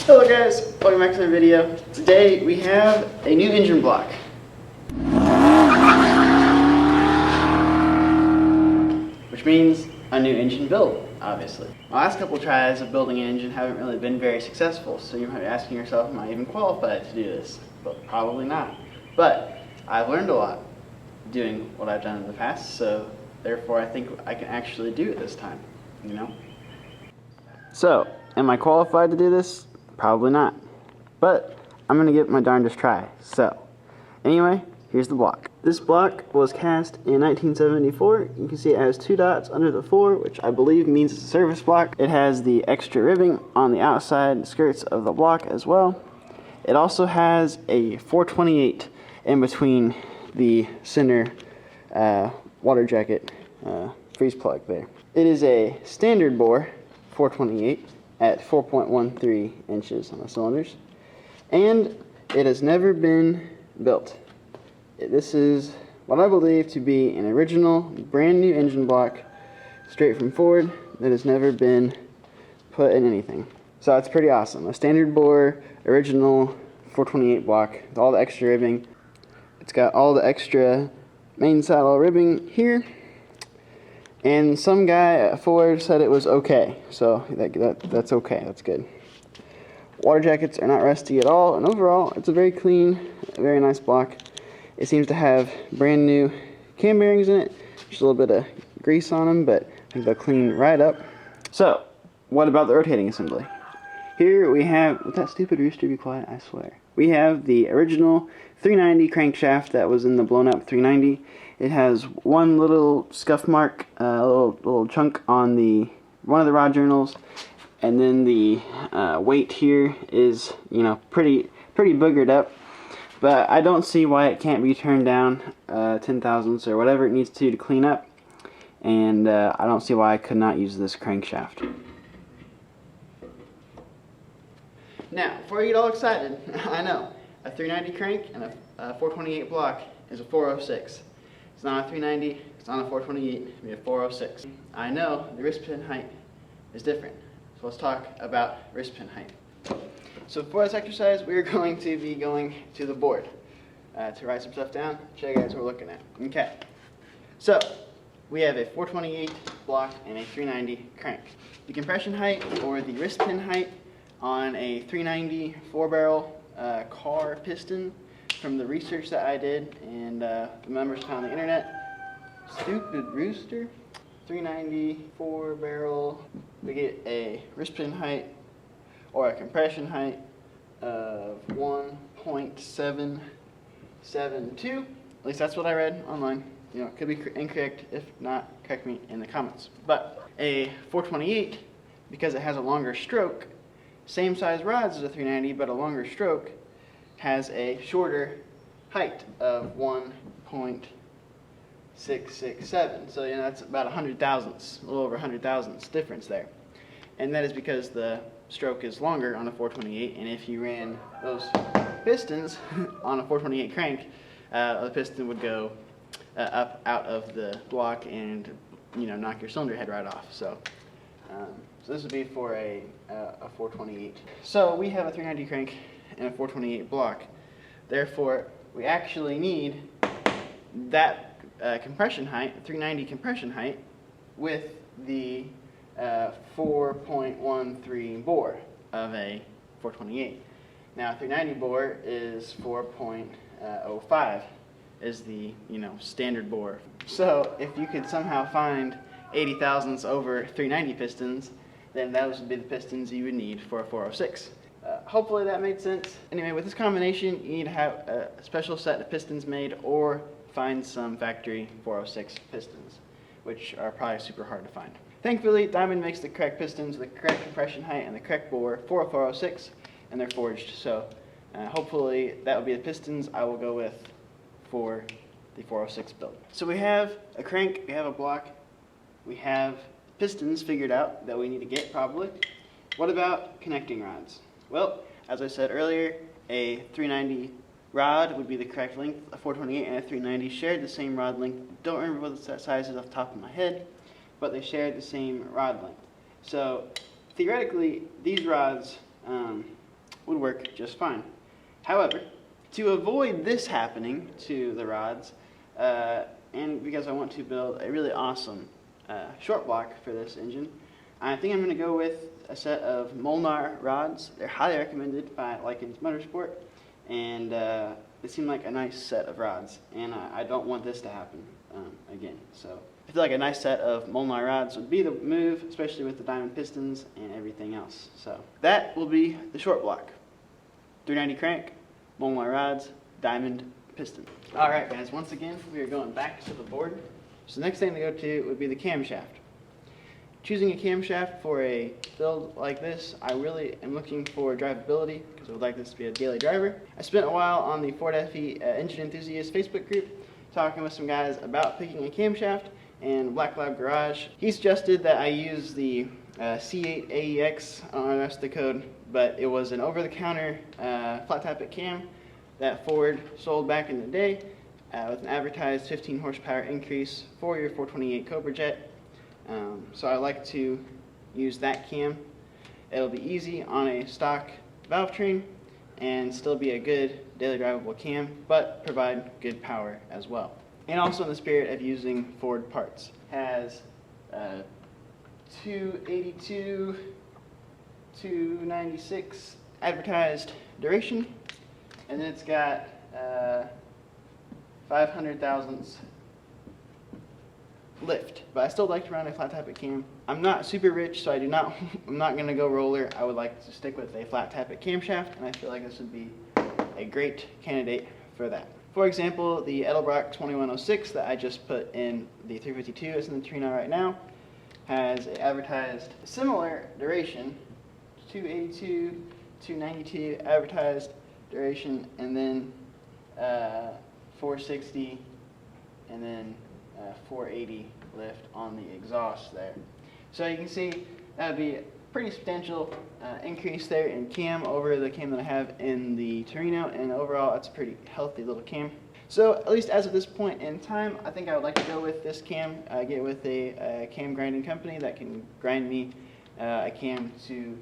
Hello guys, welcome back to the video. Today we have a new engine block. Which means a new engine build, obviously. My last couple tries of building an engine haven't really been very successful, so you might be asking yourself, am I even qualified to do this? Well, probably not. But I've learned a lot doing what I've done in the past, so therefore I think I can actually do it this time, you know? So, am I qualified to do this? Probably not. But I'm going to give it my darndest try. So, anyway, here's the block. This block was cast in 1974. You can see it has 2 dots under the 4, which I believe means it's a service block. It has the extra ribbing on the outside skirts of the block as well. It also has a 428 in between the center water jacket freeze plug there. It is a standard bore 428 at 4.13 inches on the cylinders, and it has never been built. This is what I believe to be an original, brand new engine block straight from Ford that has never been put in anything. So it's pretty awesome. A standard bore, original 428 block with all the extra ribbing. It's got all the extra main saddle ribbing here. And some guy at Ford said it was okay, so that's okay, that's good. Water jackets are not rusty at all, and overall, it's a very clean, very nice block. It seems to have brand new cam bearings in it, just a little bit of grease on them, but I think they'll clean right up. So, what about the rotating assembly? Here we have, would that stupid rooster be quiet? I swear. We have the original 390 crankshaft that was in the blown up 390. It has one little scuff mark, a little chunk on one of the rod journals, and then the weight here is, pretty boogered up. But I don't see why it can't be turned down 10 thousandths or whatever it needs to clean up, and I don't see why I could not use this crankshaft. Now, before you get all excited, I know a 390 crank and a 428 block is a 406. It's not a 390, it's not a 428, it'll be a 406. I know the wrist pin height is different, so let's talk about wrist pin height. So for this exercise, we're going to be going to the board to write some stuff down, show you guys what we're looking at. Okay, so we have a 428 block and a 390 crank. The compression height, or the wrist pin height, on a 390 4-barrel car piston, from the research that I did and the numbers found on the internet, stupid rooster, 390 4-barrel, we get a wrist pin height or a compression height of 1.772. At least that's what I read online. It could be incorrect. If not, correct me in the comments. But a 428, because it has a longer stroke, same size rods as a 390, but a longer stroke, has a shorter height of 1.667. So that's about 100 thousandths, a little over 100 thousandths difference there. And that is because the stroke is longer on a 428, and if you ran those pistons on a 428 crank, the piston would go up out of the block and knock your cylinder head right off. So this would be for a 428. So we have a 390 crank and a 428 block. Therefore, we actually need that compression height, 390 compression height, with the 4.13 bore of a 428. Now, 390 bore is 4.05 is the standard bore. So if you could somehow find 80 thousandths over 390 pistons, then those would be the pistons you would need for a 406. Hopefully that made sense. Anyway, with this combination, you need to have a special set of pistons made or find some factory 406 pistons, which are probably super hard to find. Thankfully, Diamond makes the correct pistons, the correct compression height, and the correct bore for a 406, and they're forged. So hopefully that will be the pistons I will go with for the 406 build. So we have a crank, we have a block, we have pistons figured out that we need to get probably. What about connecting rods? Well, as I said earlier, a 390 rod would be the correct length. A 428 and a 390 shared the same rod length. Don't remember what the size is off the top of my head, but they shared the same rod length. So theoretically, these rods would work just fine. However, to avoid this happening to the rods, and because I want to build a really awesome short block for this engine, I think I'm going to go with a set of Molnar rods. They're highly recommended by Likens Motorsport, and they seem like a nice set of rods, and I don't want this to happen again. So I feel like a nice set of Molnar rods would be the move, especially with the diamond pistons and everything else. So that will be the short block. 390 crank, Molnar rods, diamond piston. Alright guys, once again we are going back to the board. So the next thing to go to would be the camshaft. Choosing a camshaft for a build like this, I really am looking for drivability because I would like this to be a daily driver. I spent a while on the Ford FE Engine Enthusiast Facebook group talking with some guys about picking a camshaft, and Black Lab Garage, he suggested that I use the C8 AEX, I don't know the rest of the code, but it was an over-the-counter flat tappet cam that Ford sold back in the day with an advertised 15 horsepower increase for your 428 Cobra Jet. So I like to use that cam. It'll be easy on a stock valve train and still be a good daily drivable cam, but provide good power as well. And also in the spirit of using Ford parts. Has 282, 296 advertised duration, and then it's got 500 thousandths lift. But I still like to run a flat tappet cam. I'm not super rich, so I'm not going to go roller. I would like to stick with a flat tappet camshaft, and I feel like this would be a great candidate for that. For example, the Edelbrock 2106 that I just put in the 352 is in the Torino right now has an advertised similar duration, 282, 292 advertised duration, and then 460 and then 480 lift on the exhaust there. So you can see that would be a pretty substantial increase there in cam over the cam that I have in the Torino, and overall it's a pretty healthy little cam. So at least as of this point in time, I think I would like to go with this cam, get with a cam grinding company that can grind me a cam to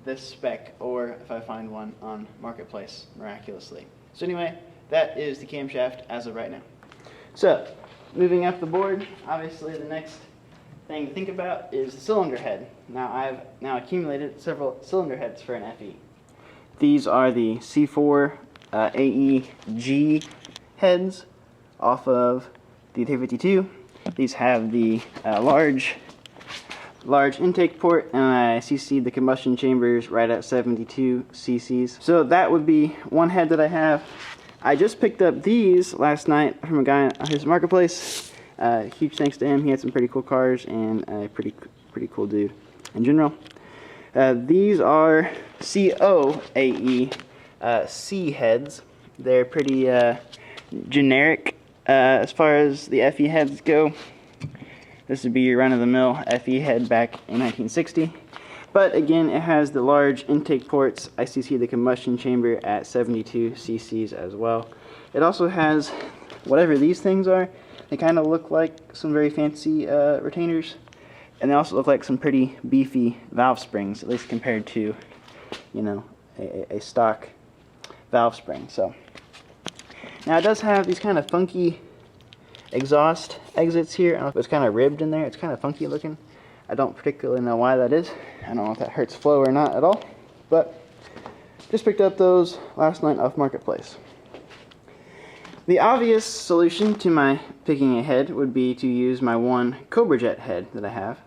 this spec, or if I find one on Marketplace miraculously. So anyway, that is the camshaft as of right now. So moving up the board, obviously the next thing to think about is the cylinder head. Now I've accumulated several cylinder heads for an FE. These are the C4 AEG heads off of the 352. These have the large intake port, and I CC'd the combustion chambers right at 72 cc's. So that would be one head that I have. I just picked up these last night from a guy on his Marketplace. Huge thanks to him. He had some pretty cool cars and a pretty cool dude in general. These are COAE C heads. They're pretty generic as far as the FE heads go. This would be your run-of-the-mill FE head back in 1960. But again, it has the large intake ports. I CC the combustion chamber at 72 cc's as well. It also has whatever these things are. They kind of look like some very fancy retainers, and they also look like some pretty beefy valve springs, at least compared to, you know, a stock valve spring. So now it does have these kind of funky exhaust exits here. I don't know if it's kind of ribbed in there. It's kind of funky looking. I don't particularly know why that is. I don't know if that hurts flow or not at all, but just picked up those last night off Marketplace. The obvious solution to my picking a head would be to use my one Cobra Jet head that I have.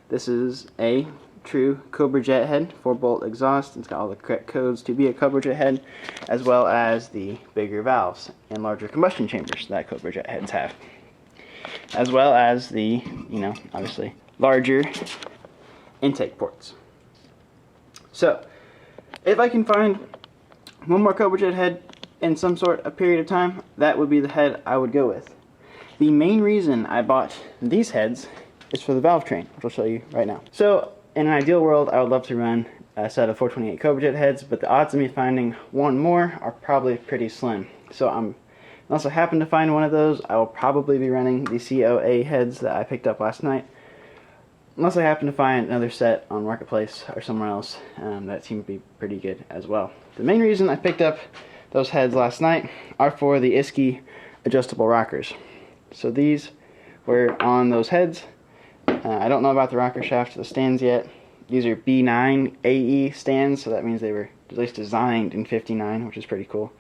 This is a true Cobra Jet head, 4-bolt exhaust. It's got all the correct codes to be a Cobra Jet head, as well as the bigger valves and larger combustion chambers that Cobra Jet heads have, as well as the, obviously larger intake ports. So if I can find one more Cobra Jet head in some sort of period of time, that would be the head I would go with. The main reason I bought these heads is for the valve train, which I'll show you right now. So in an ideal world, I would love to run a set of 428 Cobra Jet heads, but the odds of me finding one more are probably pretty slim. So unless I happen to find one of those, I will probably be running the COA heads that I picked up last night. unless I happen to find another set on Marketplace or somewhere else that seemed to be pretty good as well. The main reason I picked up those heads last night are for the Isky adjustable rockers. So these were on those heads. I don't know about the rocker shaft, the stands yet. These are B9 AE stands, so that means they were at least designed in 59, which is pretty cool.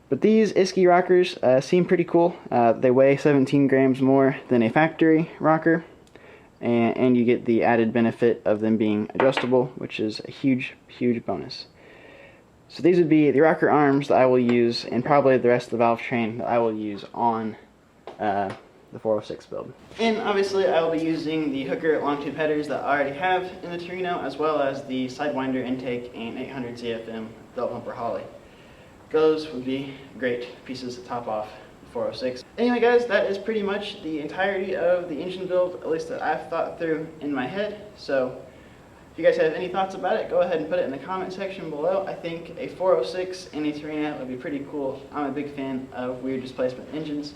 But these Isky rockers seem pretty cool. They weigh 17 grams more than a factory rocker, and you get the added benefit of them being adjustable, which is a huge, huge bonus. So these would be the rocker arms that I will use, and probably the rest of the valve train that I will use on the 406 build. And obviously I will be using the Hooker long tube headers that I already have in the Torino, as well as the Sidewinder intake and 800 ZFM belt bumper Holley. Those would be great pieces to top off the 406. Anyway guys, that is pretty much the entirety of the engine build, at least that I've thought through in my head. So if you guys have any thoughts about it, go ahead and put it in the comment section below. I think a 406 and a Torino would be pretty cool. I'm a big fan of weird displacement engines.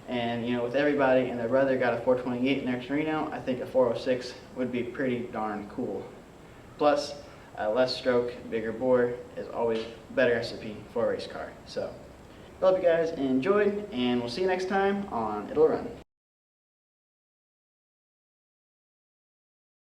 And you know, with everybody and their brother got a 428 in their Torino, I think a 406 would be pretty darn cool. Plus, less stroke, bigger bore is always a better recipe for a race car. So, I hope you guys enjoyed, and we'll see you next time on It'll Run.